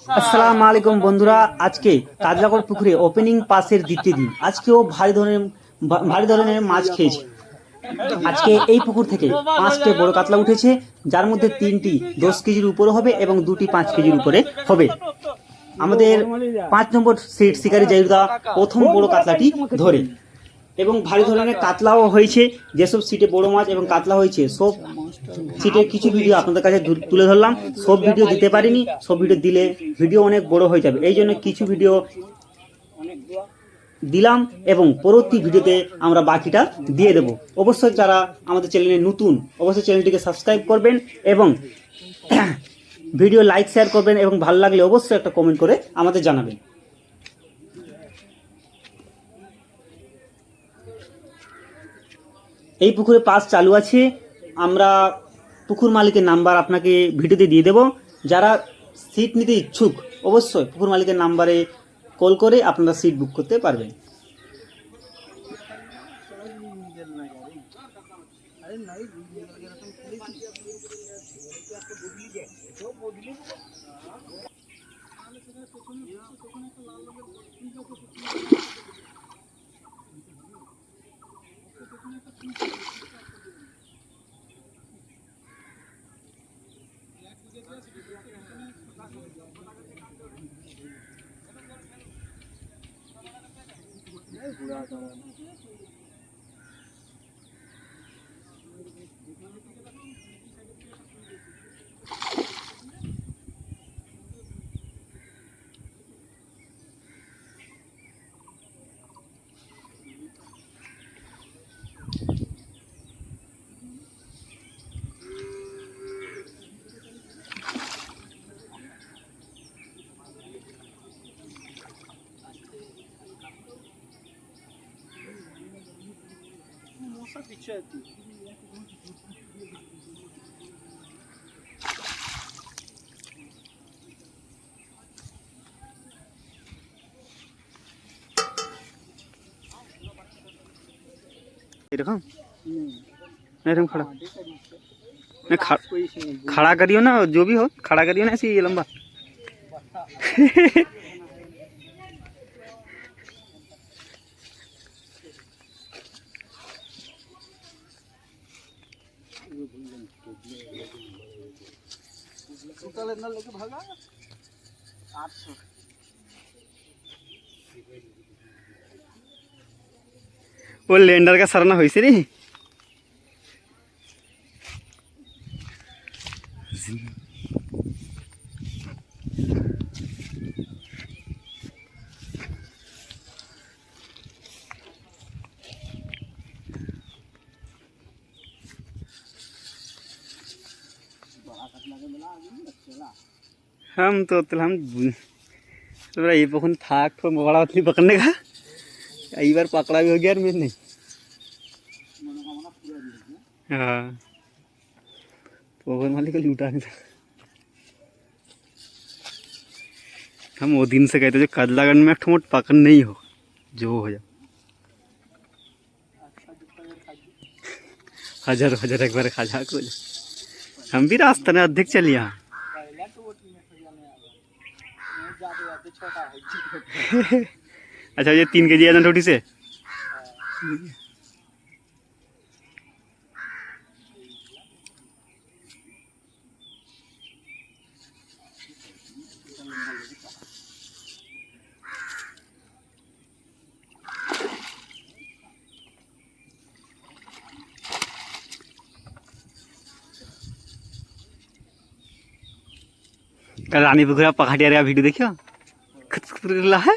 আসসালামু আলাইকুম বন্ধুরা, আজকে কাজলাগড় পুকুরে ওপেনিং পাসের দ্বিতীয় দিন। আজকেও ভারী ধরনের মাছ খেয়েছি। আজকে এই পুকুর থেকে 5টে বড় কাতলা উঠেছে, যার মধ্যে 3টি 10 কেজির উপরে হবে এবং 2টি 5 কেজির উপরে হবে। আমাদের 5 নম্বর সিট শিকারী জাহিদা প্রথম বড় কাতলাটি ধরে এবং ভারী ধরনের কাতলাও হয়েছে। যেসব সিটে বড় মাছ এবং কাতলা হয়েছে সব সিটের কিছু ভিডিও আপনাদের কাছে তুলে ধরলাম। সব ভিডিও দিতে পারিনি, সব ভিডিও দিলে ভিডিও অনেক বড় হয়ে যাবে, এই জন্য কিছু ভিডিও দিলাম এবং পরবর্তী ভিডিওতে আমরা বাকিটা দিয়ে দেব। অবশ্যই যারা আমাদের চ্যানেলে নতুন অবশ্যই চ্যানেলটিকে সাবস্ক্রাইব করবেন এবং ভিডিও লাইক শেয়ার করবেন এবং ভালো লাগলে অবশ্যই একটা কমেন্ট করে আমাদের জানাবেন। এই পুকুরে পাস চালু আছে। আমরা পুকুর মালিকের নাম্বার আপনাকে ভিডিওতে দিয়ে দেব। যারা সিট নিতে ইচ্ছুক অবশ্যই পুকুর মালিকের নাম্বারে কল করে আপনারা সিট বুক করতে পারবেন। एरकम खड़ा नहीं, खड़ा करियो ना, जो भी हो खड़ा करियो ना, ऐसे ये लंबा। वो लैंडर का सरना हुई सी रे। हम तो ये पकड़ थाक तो बड़ा मछली पकड़ने का कई बार पकड़ा भी हो गया मेरे नहीं। हाँ, पोखर मालिक को लूटा नहीं था। हम वो दिन से कहते जो काजलागढ़ में ठोट पकड़ नहीं हो जो हो जा हजार हजार एक बार खा जा को। हम भी रास्ते में अधिक चलिए यहाँ। अच्छा, ये 3 केजी है छोटी से। रानी पुखरा पखाटिया रे वीडियो देखियो खतरनाक है।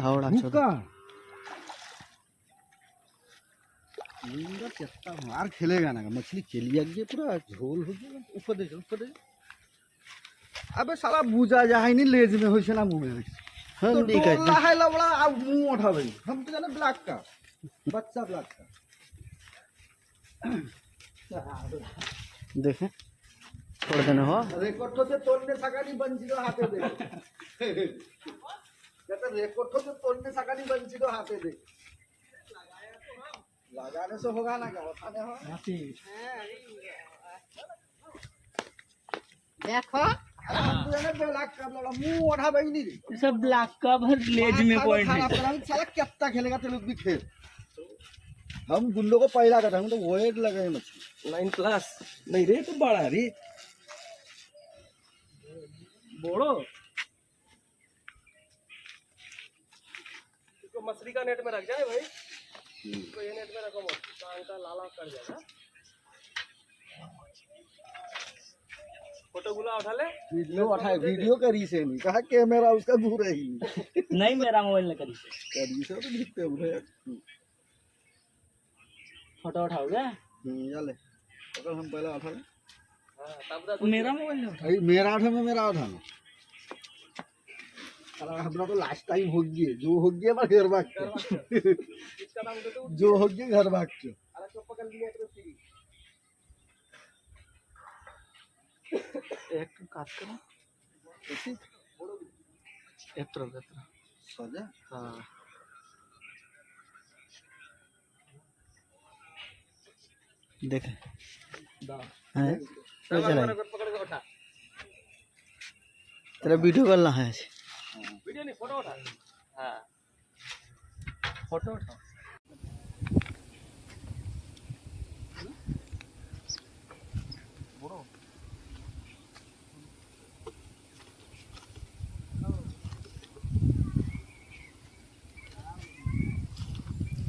हावड़ा मार खेलेगा ना, मछली चलिए पूरा झोल हो गया। ऊपर दे ऊपर दे। अबे साला बुझा जा है नहीं लेज में हो ना मुँह में हंडी का है लवड़ा अब मुंह उठा भाई हम तो जाने ब्लैक का बच्चा ब्लैक का देखे छोड़ देना हो रेकॉर्ड तो तोड़ने सकाळी बंजीरो हाते दे कहता रेकॉर्ड तो तोड़ने सकाळी बंजीरो हाते दे लगाने से होगा ना क्या उठाने हो देखो हम तो जाने ब्लैक का लवड़ा मुंह उठा भाई नहीं सब ब्लैक का भर लेज में पॉइंट है साला कितना खेलेगा तो लोग भी खेल हम गुल्लो को पहला करते हम तो वेट लगाए मछली 9 क्लास नहीं रे तो बड़ा रे बोलो इसको मछली का नेट में रख जाए भाई इसको ये नेट में रखो मत कान का लाला कर जाएगा फोटो गुला उठा ले वीडियो करी से नहीं कहा कैमरा उसका दूर है ही नहीं मेरा मोबाइल में करी करी से तो दिखते हैं फोटो उठाओगे चले अगर हम पहले उठा लें हां तब तक मेरा मोबाइल में भाई मेरा उठा में मेरा उठाना अरे हमरा तो लास्ट टाइम हो गया जो हो गया बस घर भाग के इसका नाम दे दो जो हो गया घर भाग के अरे तो पकड़ लिया तो सीधी एक काट करो ऐसे एत्रो सजा हां देख हैं पकड़ के उठा तेरा वीडियो करना है वीडियो नहीं फोटो उठा हां फोटो उठाओ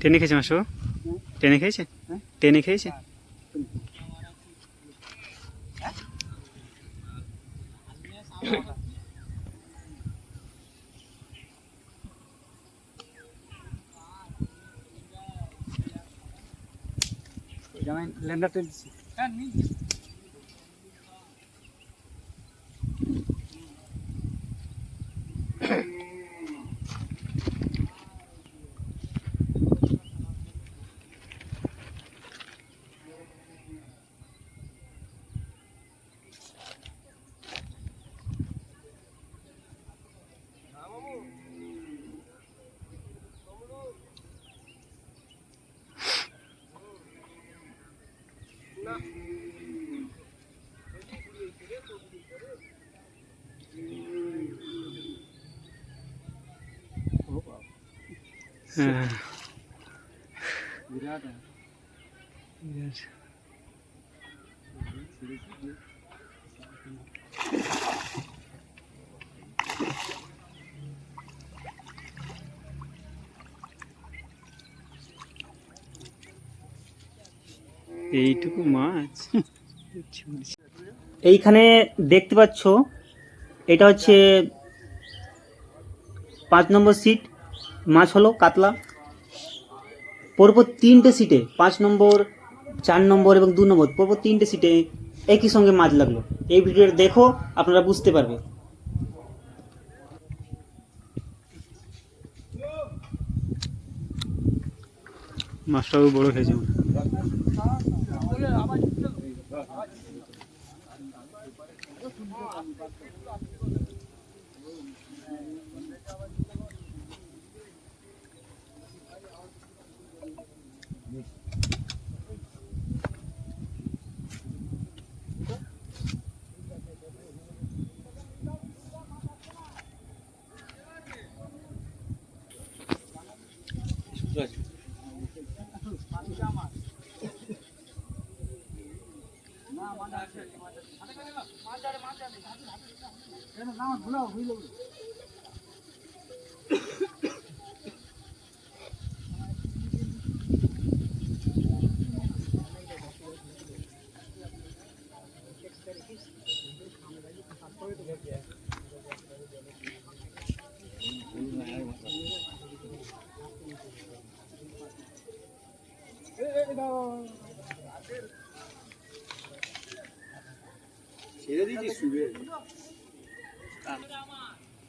টেনে খেয়েছে মাসো টেনে খেয়েছে টেনে খেয়েছে লেন্ডার টেলছি विराट है এইটুকু মাছ এইখানে দেখতে পাচ্ছ এটা হচ্ছে 5 নম্বর সিট মাছ হলো কাতলা পরপর 3টে সিটে 5 নম্বর 4 নম্বর এবং 2 নম্বর পরপর 3টে সিটে একই সঙ্গে মাছ লাগলো এই ভিডিওটা দেখো আপনারা বুঝতে পারবে মাছটাও বড় হয়েছে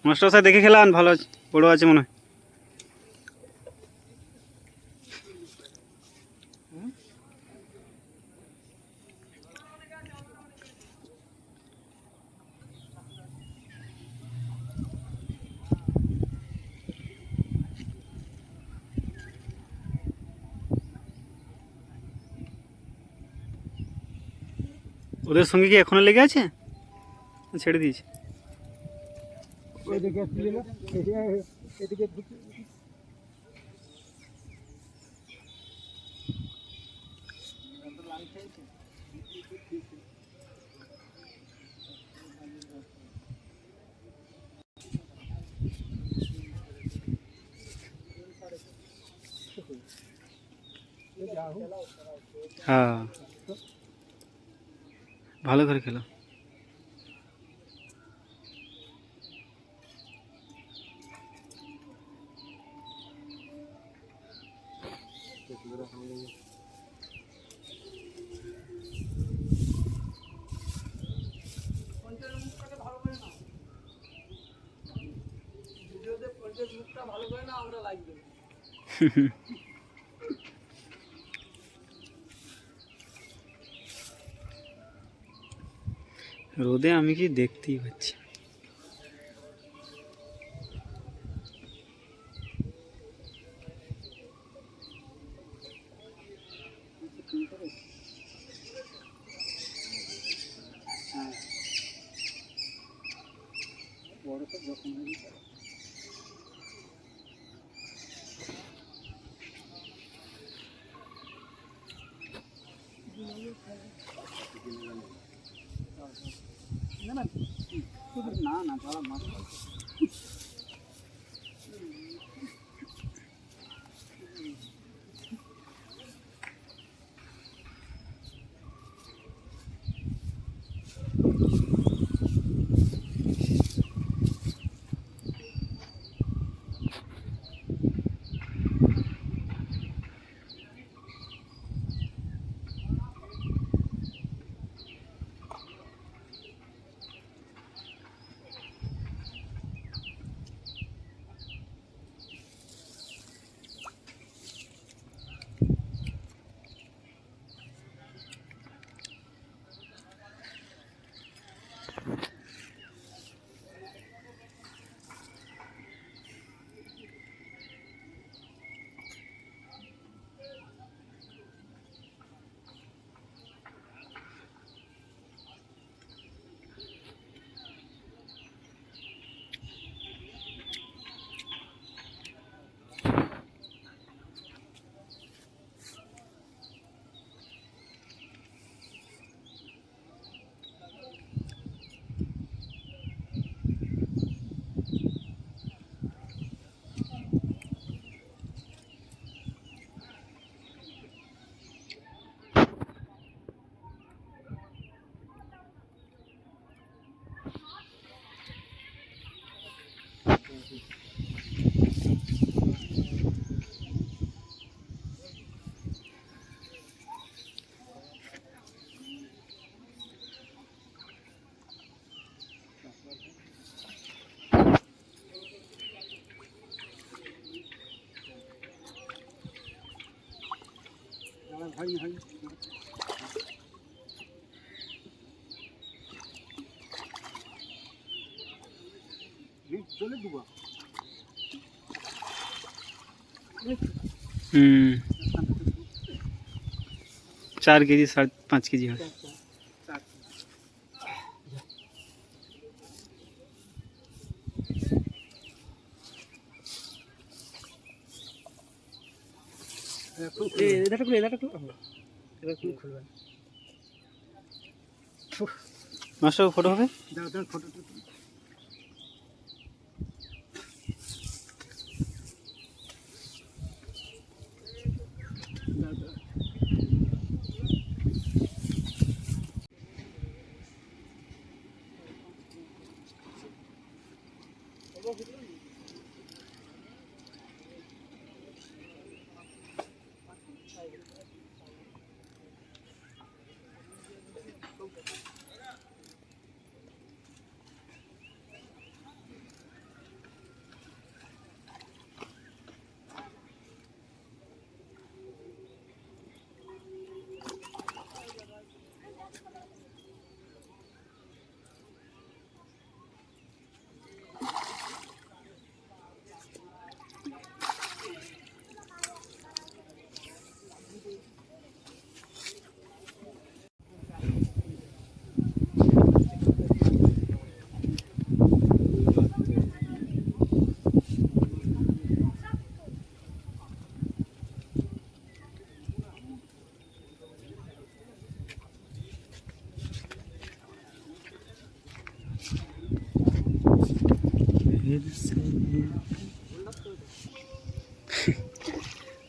মাস্টার সাহেব দেখে খেলান ভালো আছে বড় আছে মনে হয়। ওদের সঙ্গে কি এখনো লেগে আছে, ছেড়ে দিয়েছে? হ্যাঁ, ভালো করে খেলো। রোদে আমি কি দেখতেই পাচ্ছি। হুম, 4 কেজি 5.5 কেজি হয়। মাস্টার ফটো হবে।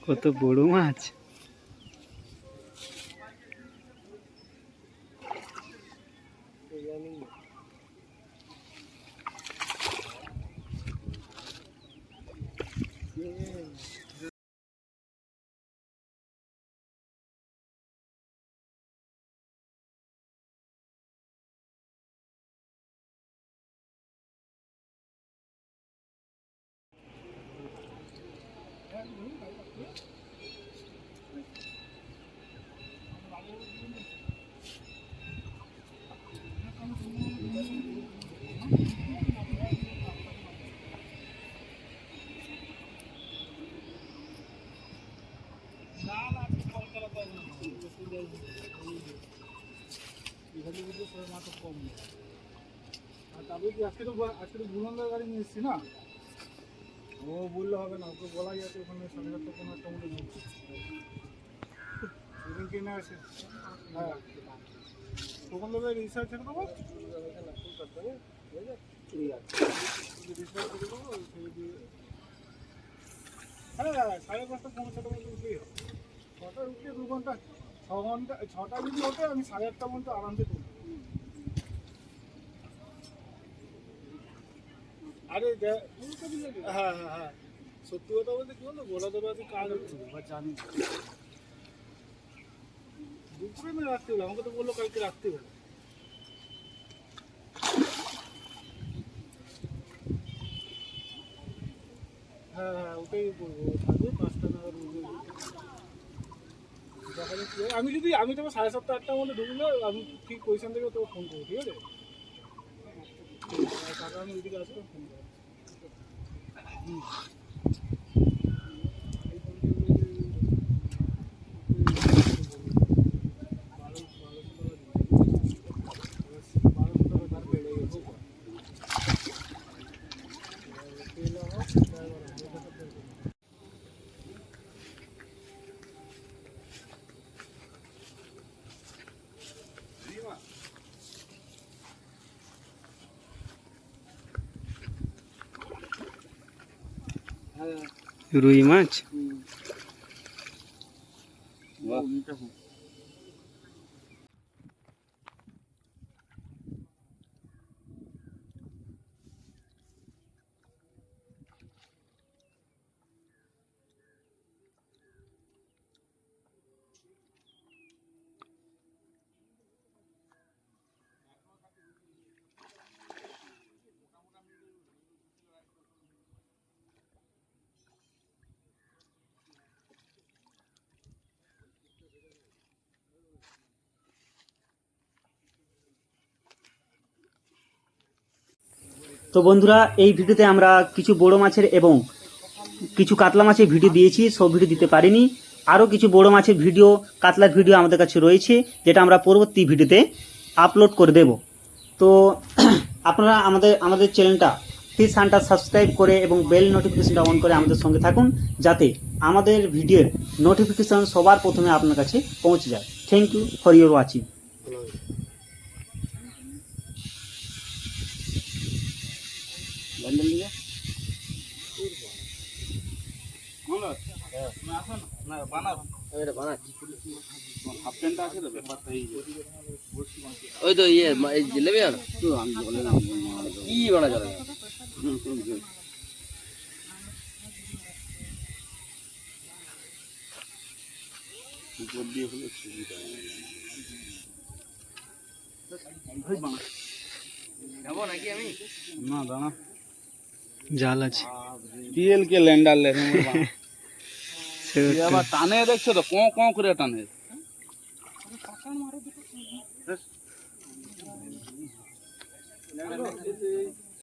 কত বড় মাছ। আজকে তো বুলন্দার গাড়ি নিয়ে এসছি না, ও বললে হবে না, ওকে বলাই আছে ওখানে 7:30 কোনো একটা মধ্যে ঢুকছে সেদিন কিনে আসে। হ্যাঁ তখন লোক রিসার্চ ছেড়ে দেবো, হ্যাঁ 5:30 পৌঁছাতে মধ্যে উঠেই হবে। 6টায় উঠলে 2 ঘন্টা 6 ঘন্টা 6টায় যদি ওঠে আমি 8:30 পর্যন্ত আরামসে তুলি। আরে হ্যাঁ হ্যাঁ হ্যাঁ সত্যি কথা বলতে কি বলতো, গোলা ধরে আছে কাজ হচ্ছে বা জানি দুপুরে না রাখতে হবে, আমাকে তো বললো কালকে রাখতে হবে। হ্যাঁ হ্যাঁ ওটাই করবো, থাকবে 5টা নাগাদ দেখা যাচ্ছে। আমি তোমার 7:30 8টার মধ্যে ঢুকলে আমি ঠিক পজিশন থেকে তোকে ফোন করবো, ঠিক আছে? টাকা আমি ওইদিকে আসবো ফোন করবো। রুই মাছ। তো বন্ধুরা, এই ভিডিওতে আমরা কিছু বড় মাছের এবং কিছু কাতলা মাছের ভিডিও দিয়েছি, সব ভিডিও দিতে পারিনি। আরও কিছু বড় মাছের ভিডিও, কাতলার ভিডিও আমাদের কাছে রয়েছে, যেটা আমরা পরবর্তী ভিডিওতে আপলোড করে দেব। তো আপনারা আমাদের চ্যানেলটা ফিশ হান্টার সাবস্ক্রাইব করে এবং বেল নোটিফিকেশনটা অন করে আমাদের সঙ্গে থাকুন, যাতে আমাদের ভিডিওর নোটিফিকেশন সবার প্রথমে আপনার কাছে পৌঁছে যায়। Thank you for your watching. ওই তো ইয়ে জিলেবি আর কি বানা যাবে যাবো নাকি আমি না দাঁড়া জাল আছে, তেল কে ল্যান্ডার লে আবার টানে, দেখছো তো কোঁ কোঁ করে টানে।